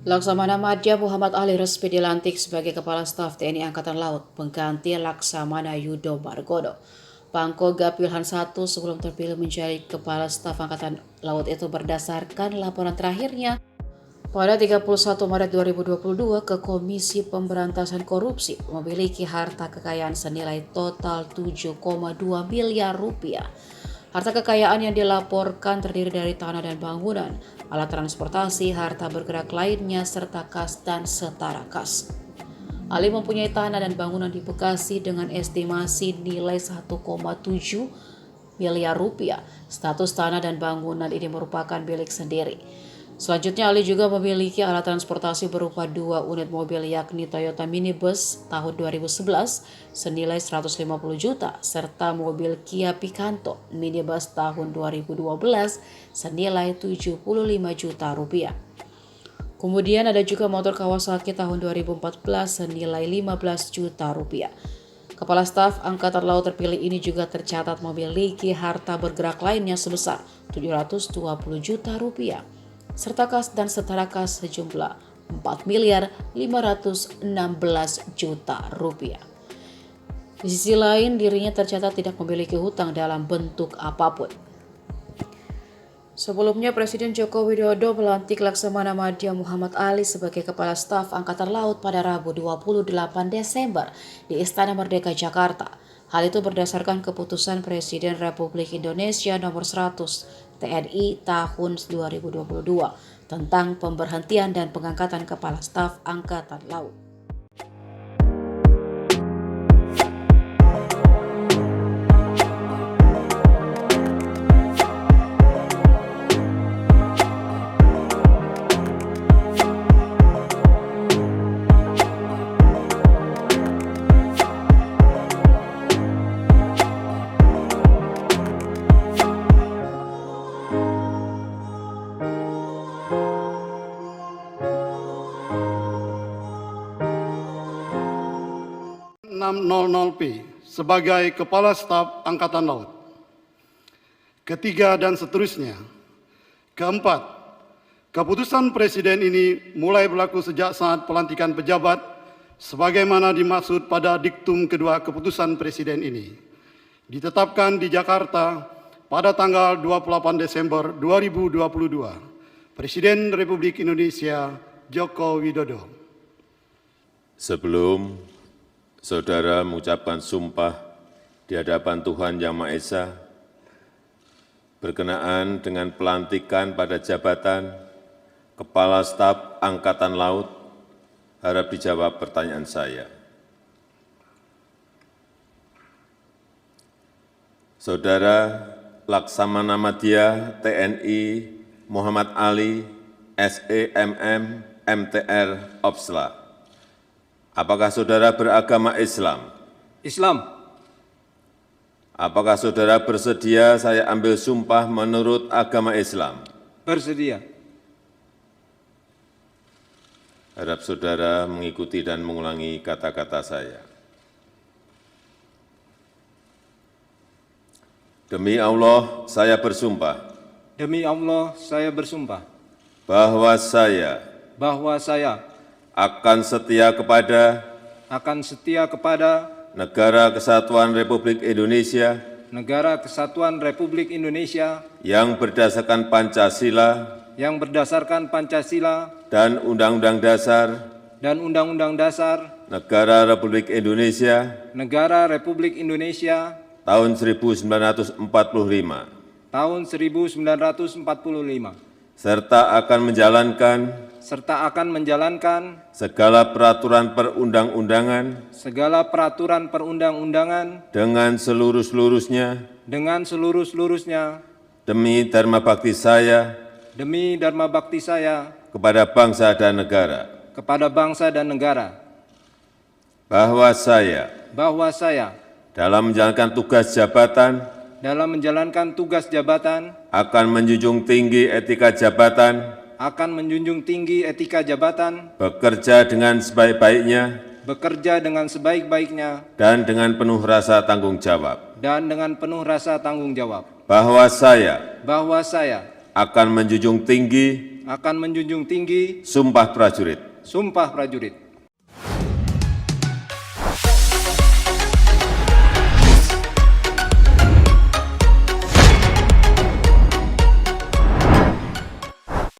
Laksamana Madya Muhammad Ali resmi dilantik sebagai Kepala Staf TNI Angkatan Laut, pengganti Laksamana Yudo Margono. Pangko Gapilhan 1 sebelum terpilih menjadi Kepala Staf Angkatan Laut itu berdasarkan laporan terakhirnya pada 31 Maret 2022 ke Komisi Pemberantasan Korupsi memiliki harta kekayaan senilai total 7,2 miliar rupiah. Harta kekayaan yang dilaporkan terdiri dari tanah dan bangunan, alat transportasi, harta bergerak lainnya, serta kas dan setara kas. Ali mempunyai tanah dan bangunan di Bekasi dengan estimasi nilai 1,7 miliar rupiah. Status tanah dan bangunan ini merupakan milik sendiri. Selanjutnya, Ali juga memiliki alat transportasi berupa 2 unit mobil yakni Toyota minibus tahun 2011 senilai 150 juta serta mobil Kia Picanto minibus tahun 2012 senilai 75 juta rupiah. Kemudian ada juga motor Kawasaki tahun 2014 senilai 15 juta rupiah. Kepala Staf Angkatan Laut terpilih ini juga tercatat memiliki harta bergerak lainnya sebesar 720 juta rupiah. Serta kas dan setara kas sejumlah 4 miliar 516 juta rupiah. Di sisi lain, dirinya tercatat tidak memiliki hutang dalam bentuk apapun. Sebelumnya, Presiden Joko Widodo melantik Laksamana Madya Muhammad Ali sebagai Kepala Staf Angkatan Laut pada Rabu 28 Desember di Istana Merdeka, Jakarta. Hal itu berdasarkan keputusan Presiden Republik Indonesia nomor 100 TNI tahun 2022 tentang pemberhentian dan pengangkatan Kepala Staf Angkatan Laut. 600P sebagai Kepala Staf Angkatan Laut. Ketiga dan seterusnya. Keempat, keputusan Presiden ini mulai berlaku sejak saat pelantikan pejabat sebagaimana dimaksud pada diktum kedua keputusan Presiden ini. Ditetapkan di Jakarta pada tanggal 28 Desember 2022. Presiden Republik Indonesia Joko Widodo. Sebelum saudara mengucapkan sumpah di hadapan Tuhan Yang Maha Esa, berkenaan dengan pelantikan pada jabatan Kepala Staf Angkatan Laut, harap dijawab pertanyaan saya. Saudara Laksamana Madya TNI Muhammad Ali, SEMM, MTR, Opsla. Apakah saudara beragama Islam? Islam. Apakah saudara bersedia saya ambil sumpah menurut agama Islam? Bersedia. Harap saudara mengikuti dan mengulangi kata-kata saya. Demi Allah, saya bersumpah. Demi Allah, saya bersumpah. Bahwa saya akan setia kepada Negara Kesatuan Republik Indonesia yang berdasarkan Pancasila dan Undang-Undang Dasar Negara Republik Indonesia tahun 1945 serta akan menjalankan segala peraturan perundang-undangan dengan seluruh-seluruhnya demi dharma bakti saya kepada bangsa dan negara, bahwa saya dalam menjalankan tugas jabatan akan menjunjung tinggi etika jabatan, bekerja dengan sebaik-baiknya dan dengan penuh rasa tanggung jawab, bahwa saya akan menjunjung tinggi akan menjunjung tinggi sumpah prajurit, sumpah prajurit,